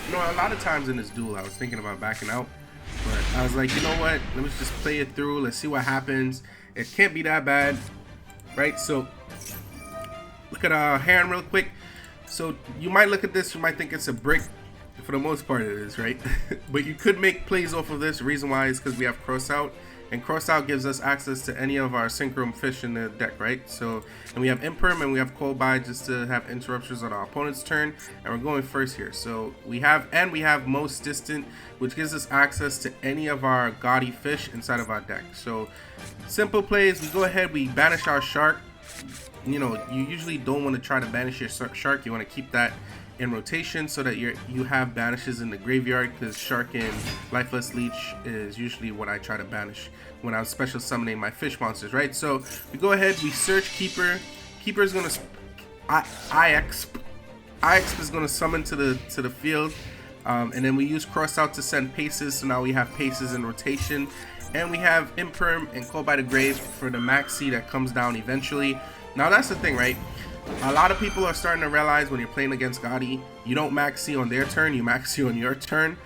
you know, a lot of times in this duel I was thinking about backing out, but I was like, you know what, let me just play it through, let's see what happens. It can't be that bad, right? So look at our hand real quick. So you might look at this, you might think it's a brick. For the most part it is, right? But you could make plays off of this. The reason why is because we have cross out, and cross out gives us access to any of our synchro fish in the deck, right? So, and we have imperm and we have cold buy just to have interruptions on our opponent's turn, and we're going first here. So we have most distant, which gives us access to any of our gaudy fish inside of our deck. So simple plays, we go ahead, we banish our shark. You know, you usually don't want to try to banish your shark. You want to keep that in rotation so that you have banishes in the graveyard, because shark and lifeless leech is usually what I try to banish when I'm special summoning my fish monsters, right? So we go ahead, we search keeper. Keeper is gonna IX is gonna summon to the field, and then we use cross out to send paces. So now we have paces in rotation, and we have imperm and call by the grave for the maxi that comes down eventually. Now that's the thing, right? A lot of people are starting to realize when you're playing against Gotti, you don't maxi on their turn, you maxi on your turn,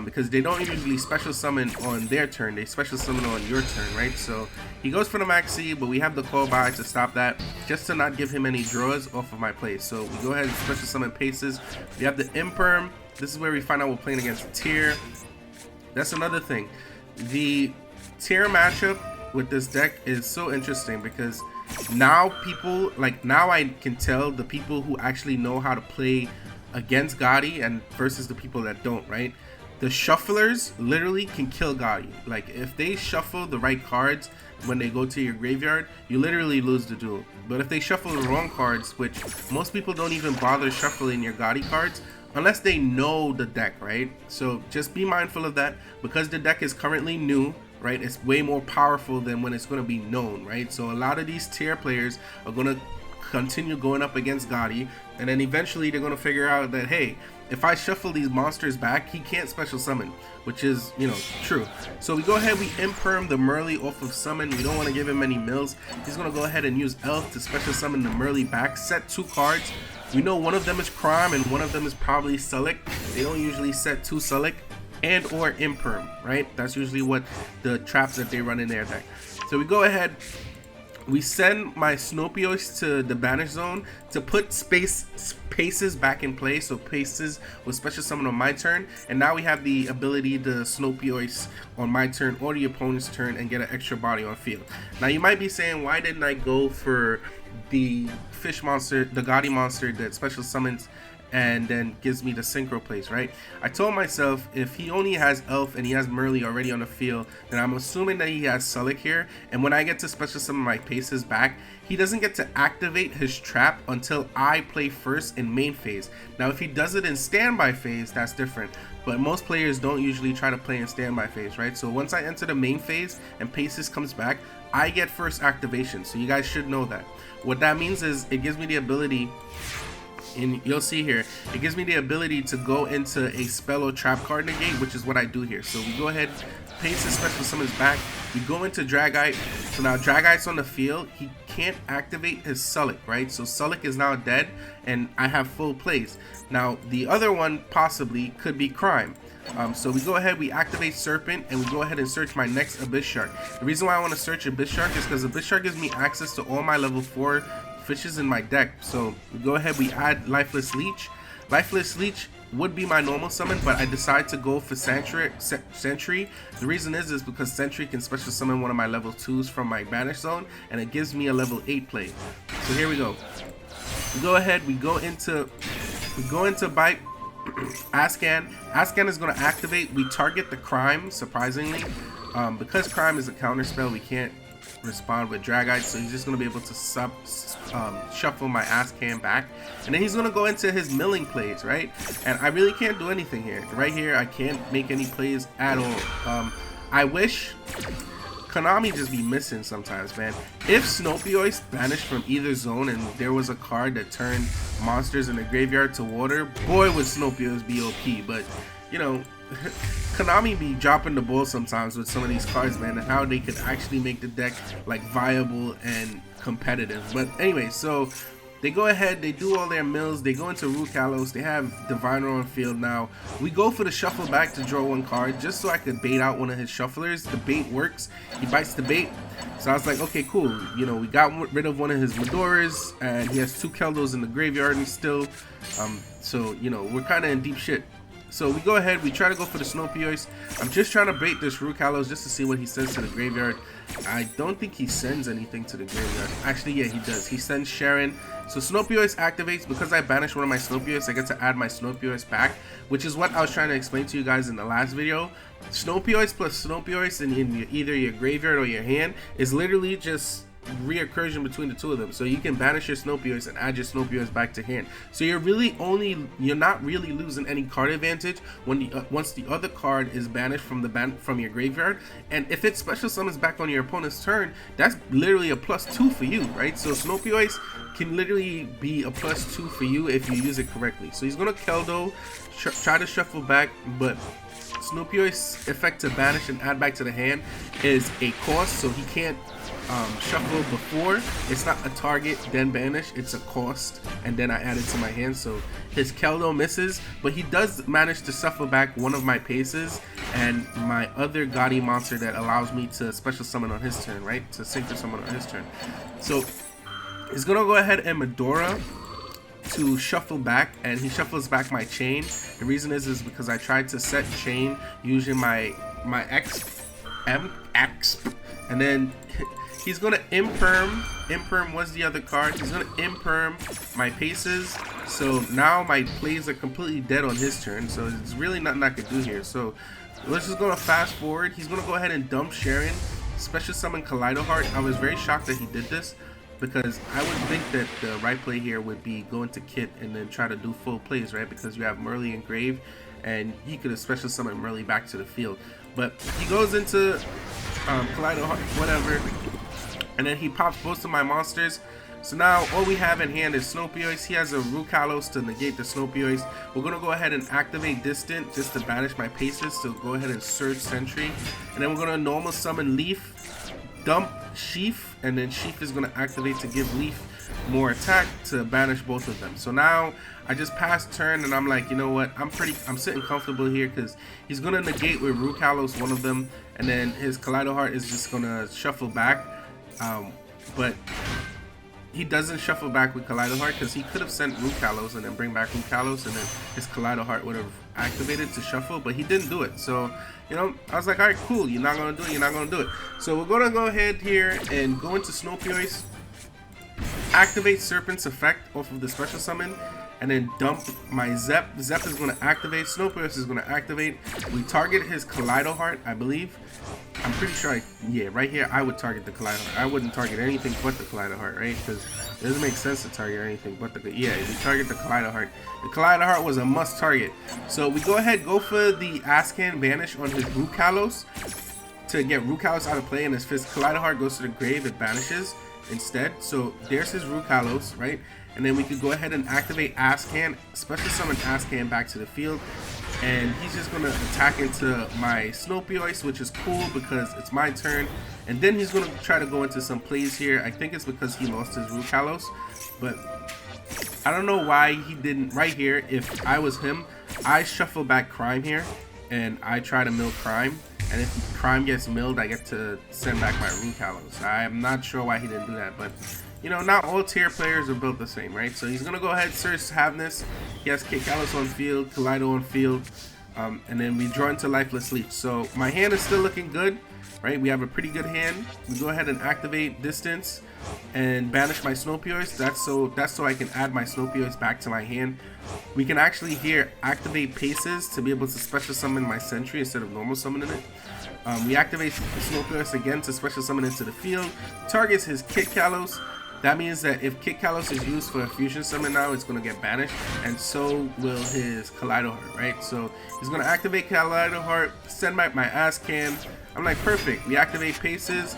because they don't usually special summon on their turn, they special summon on your turn, right? So he goes for the maxi, but we have the call by to stop that, just to not give him any draws off of my plays. So we go ahead and special summon paces. We have the imperm. This is where we find out we're playing against Tier. That's another thing. The Tier matchup with this deck is so interesting, because now I can tell the people who actually know how to play against Gotti and versus the people that don't, right? The shufflers literally can kill Gotti. Like, if they shuffle the right cards when they go to your graveyard, you literally lose the duel. But if they shuffle the wrong cards, which most people don't even bother shuffling your Gotti cards unless they know the deck, right? So just be mindful of that, because the deck is currently new, right? It's way more powerful than when it's going to be known, right? So a lot of these tier players are going to continue going up against Gotti, and then eventually they're going to figure out that, hey, if I shuffle these monsters back, he can't special summon, which is, you know, true. So we go ahead, we imperm the Merly off of summon. We don't want to give him any mills. He's going to go ahead and use Elf to special summon the Merly back, set 2 cards. We know one of them is Crime and one of them is probably Sulic. They don't usually set 2 Sulic and or imperm, right? That's usually what the traps that they run in their deck. So we go ahead, we send my Snopiois to the banish zone to put paces back in play. So paces will special summon on my turn, and now we have the ability to Snopiois on my turn or the opponent's turn and get an extra body on field. Now you might be saying, why didn't I go for the fish monster, the Gotti monster that special summons and then gives me the synchro plays, right? I told myself, if he only has Elf and he has Merly already on the field, then I'm assuming that he has Sulic here, and when I get to special summon my paces back, he doesn't get to activate his trap until I play first in main phase. Now if he does it in standby phase, that's different, but most players don't usually try to play in standby phase, right? So once I enter the main phase and paces comes back, I get first activation, so you guys should know that. What that means is it gives me the ability, and you'll see here, it gives me the ability to go into a spell or trap card negate, which is what I do here. So we go ahead, paces special summons back, we go into Dragite. So now Dragite's on the field, he can't activate his Sulic, right? So Sulic is now dead and I have full plays. Now the other one possibly could be Crime. So we go ahead, we activate Serpent, and we go ahead and search my next Abyss Shark. The reason why I want to search Abyss Shark is because Abyss Shark gives me access to all my level 4 fishes in my deck. So we go ahead, we add Lifeless Leech. Lifeless Leech would be my normal summon, but I decide to go for Sentry. The reason is because Sentry can special summon one of my level 2s from my banish zone, and it gives me a level 8 play. So here we go. We go ahead, we go into Bite. Ascan is going to activate. We target the Crime, surprisingly. Because Crime is a counter spell, we can't respond with Dragite, so he's just going to be able to shuffle my Ascan back, and then he's going to go into his milling plays, right? And I really can't do anything here. Right here, I can't make any plays at all. I wish Konami just be missing sometimes, man. If Snopiois banished from either zone and there was a card that turned monsters in the graveyard to water, boy would Snopiois be OP. But, you know, Konami be dropping the ball sometimes with some of these cards, man, and how they could actually make the deck like viable and competitive. But anyway, so they go ahead, they do all their mills, they go into Rukalos, they have Diviner on field now. We go for the shuffle back to draw 1 card just so I could bait out one of his shufflers. The bait works, he bites the bait. So I was like, okay, cool, you know, we got rid of one of his Medoras, and he has 2 Keldos in the graveyard and still, so, you know, we're kind of in deep shit. So we go ahead, we try to go for the Snowpioise. I'm just trying to bait this Rukalos just to see what he sends to the graveyard. I don't think he sends anything to the graveyard. Actually, yeah, he does. He sends Sharon. So Snowpioise activates. Because I banished one of my Snowpioise, I get to add my Snowpioise back, which is what I was trying to explain to you guys in the last video. Snowpioise plus Snowpioise in either your graveyard or your hand is literally just reoccursion between the 2 of them. So you can banish your Snowpioise and add your Snowpioise back to hand. So you're not really losing any card advantage when once the other card is banished from your graveyard. And if it special summons back on your opponent's turn, that's literally a +2 for you, right? So Snowpioise can literally be a +2 for you if you use it correctly. So he's gonna Keldo, try to shuffle back, but Snowpioise effect to banish and add back to the hand is a cost, so he can't shuffle before. It's not a target then banish, it's a cost, and then I add it to my hand. So his Keldo misses, but he does manage to shuffle back one of my Paces and my other GHOTI monster that allows me to special summon on his turn, right? To synchro summon on his turn. So he's gonna go ahead and Medora to shuffle back, and he shuffles back my Chain. The reason is because I tried to set Chain using my X, and then he's gonna Imperm was the other card. He's gonna Imperm my Paces. So now my plays are completely dead on his turn. So it's really nothing I could do here. So let's just go fast forward. He's gonna go ahead and dump Sharon, special summon Kaleido Heart. I was very shocked that he did this, because I would think that the right play here would be going to Kit and then try to do full plays, right? Because you have Merly and Grave, and he could have special summoned Merly back to the field. But he goes into Kaleido Heart, whatever, and then he pops both of my monsters. So now all we have in hand is Snowpioise. He has a Rukalos to negate the Snowpioise. We're going to go ahead and activate Distant just to banish my Paces. So go ahead and Surge Sentry. And then we're going to normal summon Leaf, dump Sheaf, and then Sheaf is going to activate to give Leaf more attack to banish both of them. So now I just passed turn, and I'm like, you know what, I'm sitting comfortable here because he's going to negate with Rukalos one of them, and then his Kaleido Heart is just going to shuffle back. But he doesn't shuffle back with Kaleido Heart because he could have sent Rukalos and then bring back Rukalos, and then his Kaleido Heart would have activated to shuffle, but he didn't do it. So, you know, I was like, all right, cool, you're not going to do it, you're not going to do it. So we're going to go ahead here and go into Snowpioise, activate Serpent's effect off of the special summon, and then dump my Zep. Zep is going to activate, Snowpioise is going to activate. We target his Kaleido Heart, I believe. I'm pretty sure, yeah, right here, I would target the Kaleido Heart. I wouldn't target anything but the Kaleido Heart, right? Because it doesn't make sense to target anything but the, yeah, we target the Kaleido Heart. The Kaleido Heart was a must target. So we go ahead, go for the Ascan Banish on his Rukalos to get Rukalos out of play, and his Kaleido Heart goes to the grave, it banishes instead. So there's his Rukalos, right? And then we could go ahead and activate Ascan, special summon Ascan back to the field. And he's just going to attack into my Snowpioise, which is cool because it's my turn. And then he's going to try to go into some plays here. I think it's because he lost his Rukalos. But I don't know why he didn't. Right here, if I was him, I shuffle back Crime here. And I try to mill Crime. And if Crime gets milled, I get to send back my Rukalos. I'm not sure why he didn't do that. But, you know, not all tier players are built the same, right? So he's going to go ahead, search Havness. He has Kalos on field, Kaleido on field, and then we draw into Lifeless Leech. So my hand is still looking good, right? We have a pretty good hand. We go ahead and activate Distance and banish my Snowpioise. That's so I can add my Snowpioise back to my hand. We can actually here activate Paces to be able to special summon my Sentry instead of normal summoning it. We activate Snowpioise again to special summon into the field. Targets his Kit Kalos. That means that if Kit Kalos is used for a fusion summon now, it's going to get banished, and so will his Kaleido Heart, right? So he's going to activate Kaleido Heart, send back my Ascan. I'm like, perfect. We activate Paces,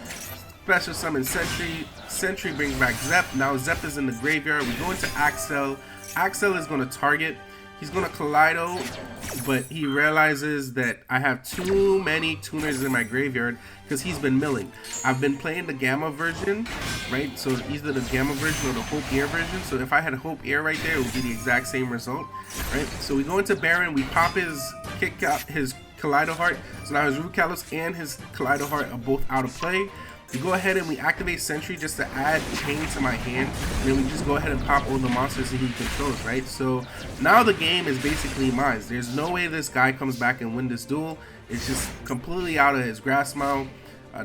special summon Sentry. Sentry brings back Zep. Now Zep is in the graveyard. We go into Axel. Axel is going to target. he's gonna Kaleido, but he realizes that I have too many tuners in my graveyard because he's been milling. I've been playing the Gamma version, right? So either the Gamma version or the Hope Air version. So if I had Hope Air right there, it would be the exact same result, right? So we go into Baron, we pop his kick out his Kaleido Heart. So now his Root Kalos and his Kaleido Heart are both out of play. We go ahead and we activate Sentry just to add Chain to my hand, and then we just go ahead and pop all the monsters that he controls, right? So now the game is basically mine. There's no way this guy comes back and win this duel. It's just completely out of his grasp now.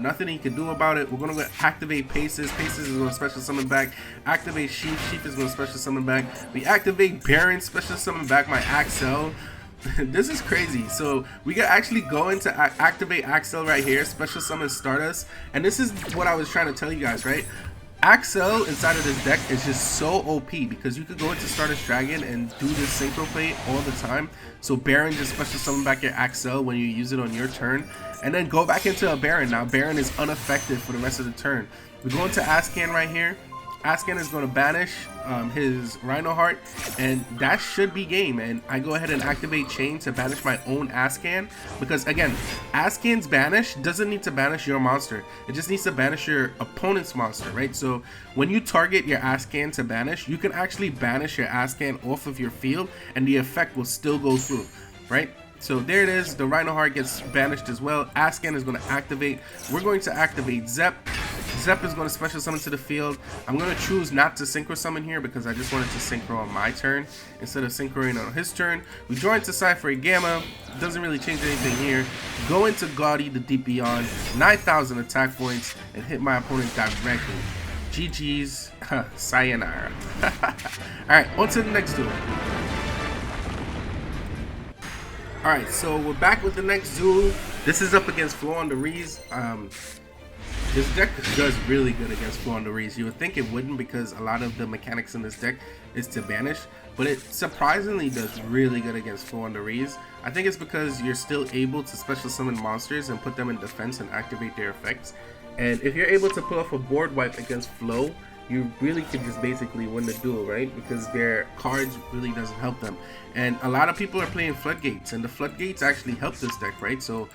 Nothing he can do about it. We're gonna activate Paces. Paces is gonna special summon back. Activate Sheaf. Sheaf is gonna special summon back. We activate Baron, special summon back my Axel. This is crazy. So we can actually go into activate Axel right here, special summon Stardust, and this is what I was trying to tell you guys, right? Axel inside of this deck is just so OP because you could go into Stardust Dragon and do this synchro play all the time. So Baron just special summon back your Axel when you use it on your turn, and then go back into a Baron. Now Baron is unaffected for the rest of the turn. We go into Ascan right here. Ascan is going to banish his Rhino Heart, and that should be game. And I go ahead and activate Chain to banish my own Ascan, because again, Ascan's banish doesn't need to banish your monster. It just needs to banish your opponent's monster, right? So when you target your Ascan to banish, you can actually banish your Ascan off of your field, and the effect will still go through, right? So there it is. The Rhino Heart gets banished as well. Ascan is going to activate. We're going to activate Zep. Zep is going to special summon to the field. I'm going to choose not to synchro summon here because I just wanted to synchro on my turn instead of synchroing on his turn. We join to Cypher Gamma. Doesn't really change anything here. Go into GHOTI the Deep Beyond. 9,000 attack points and hit my opponent directly. GG's. Sayonara. Alright, on to the next duel. Alright, so we're back with the next duel. This is up against Floowandereeze. This deck does really good against Floowandereeze. You would think it wouldn't because a lot of the mechanics in this deck is to banish, but it surprisingly does really good against Floowandereeze. I think it's because you're still able to special summon monsters and put them in defense and activate their effects. And if you're able to pull off a board wipe against Flo, you really could just basically win the duel, right? Because their cards really doesn't help them. And a lot of people are playing Floodgates, and the Floodgates actually help this deck, right? So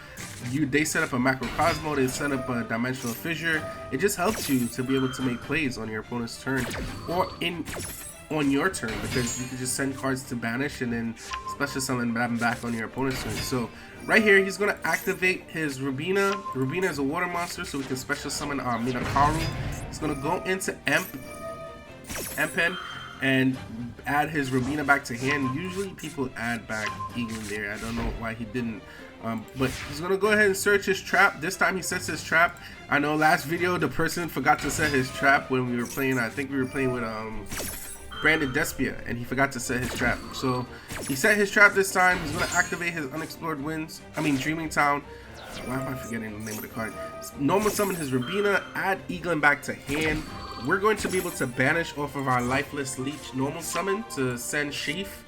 they set up a Macrocosmo, they set up a Dimensional Fissure. It just helps you to be able to make plays on your opponent's turn or on your turn, because you can just send cards to banish and then special summon them back on your opponent's turn. So right here, he's going to activate his Rubina. Rubina is a water monster, so we can special summon Minakaru. He's going to go into Empen and add his Rubina back to hand. Usually people add back Eagle there. I don't know why he didn't. But he's going to go ahead and search his trap. This time he sets his trap. I know last video the person forgot to set his trap when we were playing. I think we were playing with Brandon Despia, and he forgot to set his trap. So he set his trap this time. He's going to activate his Unexplored Winds. Dreaming Town. Why am I forgetting the name of the card? Normal summon his Rubina, add Eaglin back to hand. We're going to be able to banish off of our Lifeless Leech normal summon to send Sheaf.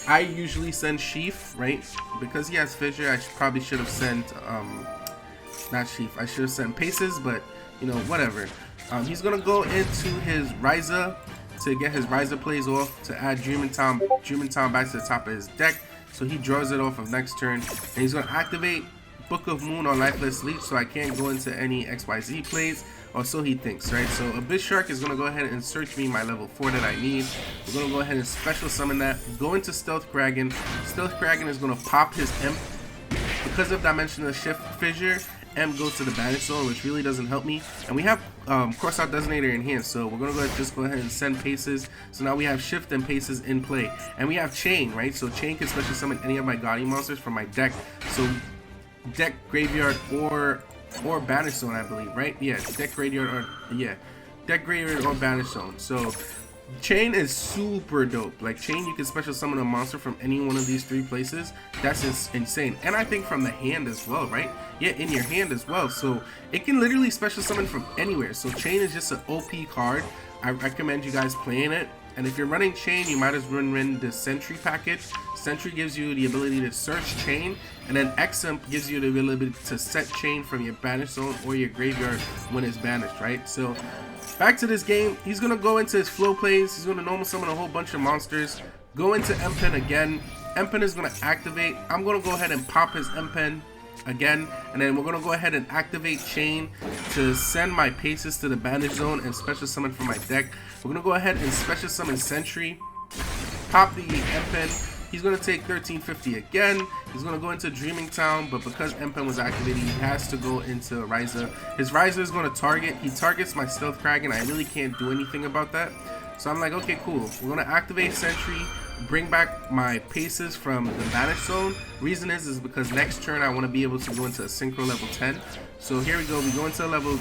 I usually send Sheaf, right? Because he has Fissure, I probably should have sent, not Sheaf, I should have sent Paces, but, you know, whatever. He's going to go into his Ryza to get his Ryza plays off to add Dreaming Town back to the top of his deck. So he draws it off of next turn. And he's going to activate Book of Moon on Lifeless Leech, so I can't go into any XYZ plays, or so he thinks, right? So Abyss Shark is going to go ahead and search me my level 4 that I need. We're going to go ahead and special summon that. Go into Stealth Kraken. Stealth Kraken is going to pop his Imp. Because of Dimensional Shift Fissure, M goes to the Banish Zone, which really doesn't help me. And we have Crossout Designator in hand, so we're going to just go ahead and send Paces. So now we have Shift and Paces in play. And we have Chain, right? So Chain can special summon any of my GHOTI monsters from my deck. So deck, graveyard, or Banish Zone, I believe, right? Yeah, deck, graveyard, or deck, graveyard, or Banish Zone. So Chain is super dope. Like Chain, you can special summon a monster from any one of these 3 places. That's insane. And I think from the hand as well, right? Yeah, in your hand as well. So it can literally special summon from anywhere. So Chain is just an OP card. I recommend you guys playing it. And if you're running Chain, you might as well run the Sentry package. Sentry gives you the ability to search Chain, and then Eximp gives you the ability to set Chain from your Banish Zone or your graveyard when it's banished, right? So back to this game, he's going to go into his flow plays. He's going to normal summon a whole bunch of monsters. Go into Empen again. Empen is going to activate. I'm going to go ahead and pop his Empen again, and then we're going to go ahead and activate Chain to send my Paces to the Banish Zone and special summon from my deck. We're going to go ahead and special summon Sentry, pop the Empen. He's going to take 1350 again. He's going to go into Dreaming Town, but because Empen was activated, he has to go into Riser. His Riser is going to target. He targets my Stealth Kraken. I really can't do anything about that. So I'm like, okay, cool. We're going to activate Sentry, bring back my Paces from the Banish Zone. Reason is because next turn I want to be able to go into a Synchro level 10. So here we go. We go into level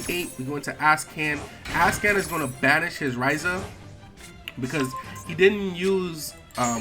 8. We go into Ascan. Ascan is going to banish his Riser because he didn't use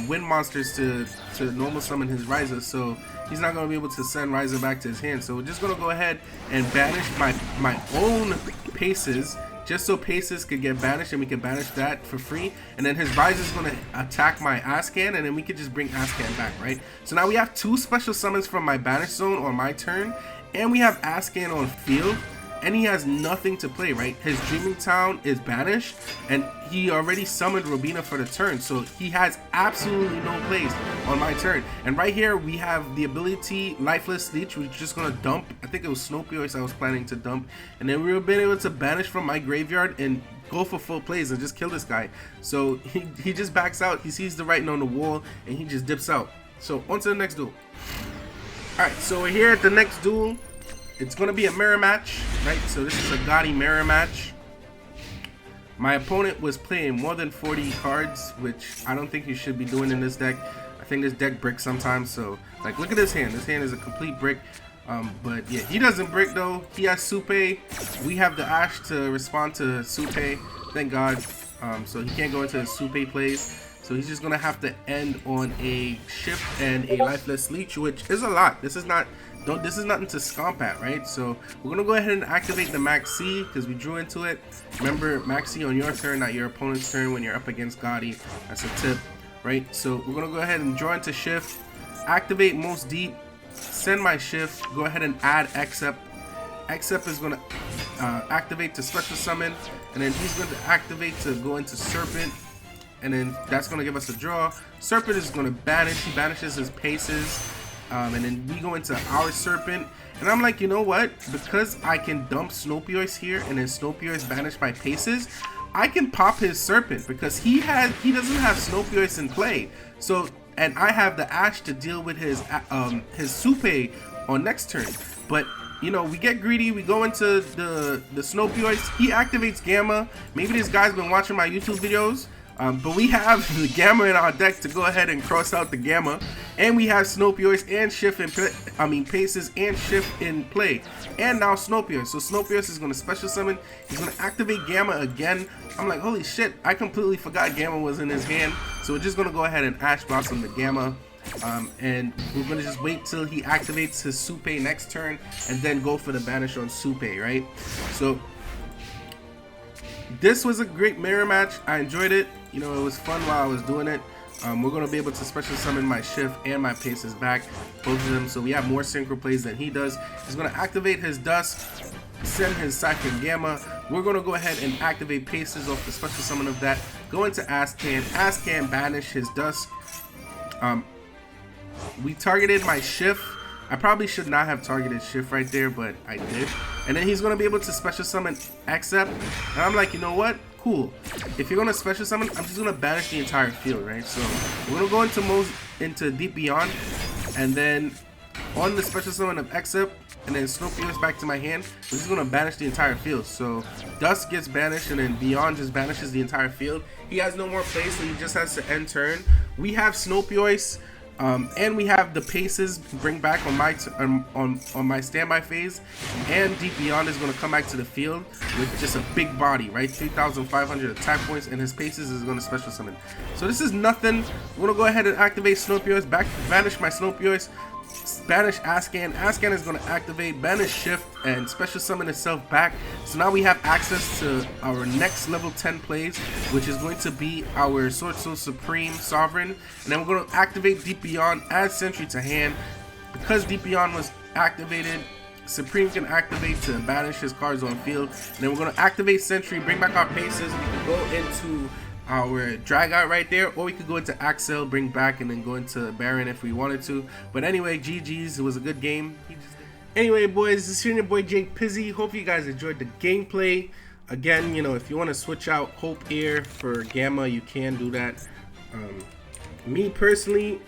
wind monsters to normal summon his Riser, so he's not going to be able to send Riser back to his hand. So we're just going to go ahead and banish my own Paces, just so Paces could get banished, and we can banish that for free. And then his Riser is going to attack my Ascan, and then we could just bring Ascan back, right? So now we have 2 special summons from my Banish Zone on my turn, and we have Ascan on field. And he has nothing to play, right? His Dreaming Town is banished, and he already summoned Robina for the turn, so he has absolutely no plays on my turn. And right here, we have the ability Lifeless Leech, which is just gonna dump. I think it was Snowpiercer I was planning to dump, and then we were being able to banish from my graveyard and go for full plays and just kill this guy. So he just backs out. He sees the writing on the wall, and he just dips out. So on to the next duel. All right, so we're here at the next duel. It's going to be a mirror match, right? So this is a GHOTI mirror match. My opponent was playing more than 40 cards, which I don't think you should be doing in this deck. I think this deck bricks sometimes. So, like, look at this hand. This hand is a complete brick. But yeah, he doesn't brick though. He has Supe. We have the Ash to respond to Supe. Thank God. So he can't go into his Supe plays. So he's just going to have to end on a Shift and a Lifeless Leech, which is a lot. This is nothing to scomp at, right? So we're gonna go ahead and activate the Max C because we drew into it. Remember, Max C on your turn, not your opponent's turn when you're up against GHOTI. That's a tip, right? So we're gonna go ahead and draw into Shift, activate Most Deep, send my Shift, go ahead and add Except. Except is gonna activate to special summon, and then he's going to activate to go into Serpent, and then that's gonna give us a draw. Serpent is gonna banish. He banishes his Paces. And then we go into our Serpent, and I'm like, you know what? Because I can dump Snowpiercer here, and then Snowpiercer banish my Paces, I can pop his Serpent because he doesn't have Snowpiercer in play. So, and I have the Ash to deal with his Supe on next turn. But you know, we get greedy. We go into the Snowpiercer. He activates Gamma. Maybe this guy's been watching my YouTube videos. But we have the Gamma in our deck to go ahead and cross out the Gamma, and we have Snowpiercer and Shift in Paces and Shift in play, and now Snowpiercer. So Snowpiercer is going to special summon. He's going to activate Gamma again. I'm like, holy shit! I completely forgot Gamma was in his hand. So we're just going to go ahead and Ash Blossom the Gamma, and we're going to just wait till he activates his Supe next turn, and then go for the banish on Supe, right? So this was a great mirror match. I enjoyed it. You know, it was fun while I was doing it. We're going to be able to special summon my Shift and my Paces back, both of them, so we have more synchro plays than he does. He's going to activate his Dusk, send his Siphon Gamma. We're going to go ahead and activate Paces off the special summon of that, go into Ascan. Ascan banish his Dusk. We targeted my Shift. I probably should not have targeted Shift right there, but I did. And then he's going to be able to special summon Except. And I'm like, you know what? Cool. If you're going to special summon, I'm just going to banish the entire field, right? So we're going to go into Deep Beyond. And then on the special summon of Except, and then Snowpiercer back to my hand, we're just going to banish the entire field. So Dusk gets banished, and then Beyond just banishes the entire field. He has no more plays, so he just has to end turn. We have Snowpiercer. And we have the Paces bring back on my standby phase, and Deep Beyond is going to come back to the field with just a big body, right? 3,500 attack points, and his Paces is going to special summon. So this is nothing. We're going to go ahead and activate Snowpiercer, banish my Snowpiercer, banish Ascan. Ascan is going to activate, banish Shift, and special summon itself back. So now we have access to our next level 10 plays, which is going to be our Sword Soul Supreme Sovereign. And then we're going to activate Deep Beyond, add Sentry to hand. Because Deep Beyond was activated, Supreme can activate to banish his cards on field. And then we're going to activate Sentry, bring back our Paces. We can go into our drag out right there, or we could go into Axel, bring back, and then go into Baron if we wanted to. But anyway, GG's, it was a good game. Anyway, boys, this is your boy Jake Pizzy. Hope you guys enjoyed the gameplay. Again, you know, if you want to switch out Hope Air for Gamma, you can do that. Me personally,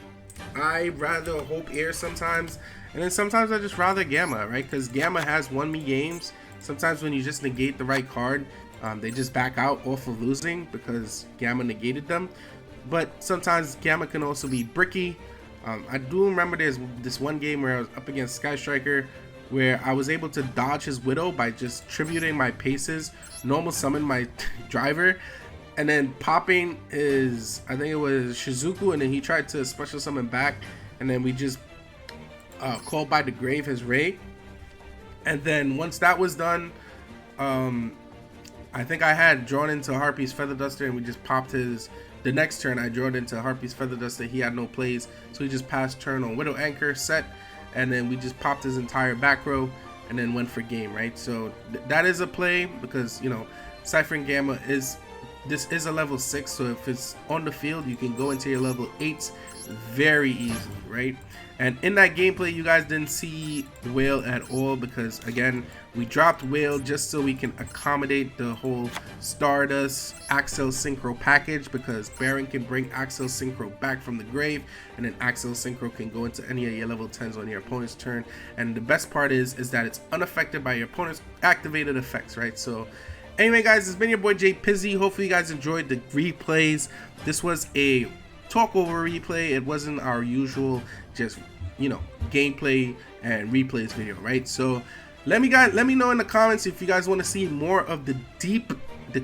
I rather Hope Air sometimes, and then sometimes I just rather Gamma, right? Because Gamma has won me games. Sometimes when you just negate the right card, they just back out off of losing because Gamma negated them. But sometimes Gamma can also be bricky. I do remember there's this one game where I was up against Sky Striker where I was able to dodge his Widow by just tributing my paces, normal summon my driver, and then popping his, I think it was Shizuku, and then he tried to special summon back, and then we just called by the grave his Ray. And then once that was done, I think I had drawn into Harpy's Feather Duster, and we just popped his, the next turn I drawn into Harpy's Feather Duster. He had no plays, so he just passed turn on Widow Anchor set, and then we just popped his entire back row and then went for game, right? So that is a play because, you know, Ciphering Gamma is, this is a level 6, so if it's on the field, you can go into your level 8s very easily, right? And in that gameplay, you guys didn't see Whale at all because, again, we dropped Whale just so we can accommodate the whole Stardust Axel Synchro package, because Baron can bring Axel Synchro back from the grave, and then Axel Synchro can go into any of your level 10s on your opponent's turn. And the best part is that it's unaffected by your opponent's activated effects, right? So anyway, guys, it's been your boy Jay Pizzy. Hopefully you guys enjoyed the replays. This was a talk over replay. It wasn't our usual just, you know, gameplay and replays video, right? So let me know in the comments if you guys want to see more of the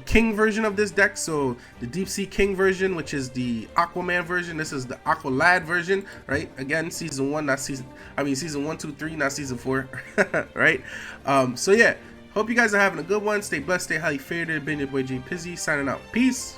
King version of this deck. So the Deep Sea King version, which is the Aquaman version. This is the Aqualad version, right? Again, season 1, not season, I mean season 1, 2, 3, not season 4, right? So yeah, hope you guys are having a good one. Stay blessed, stay highly favored. Been your boy Jay Pizzy signing out. Peace.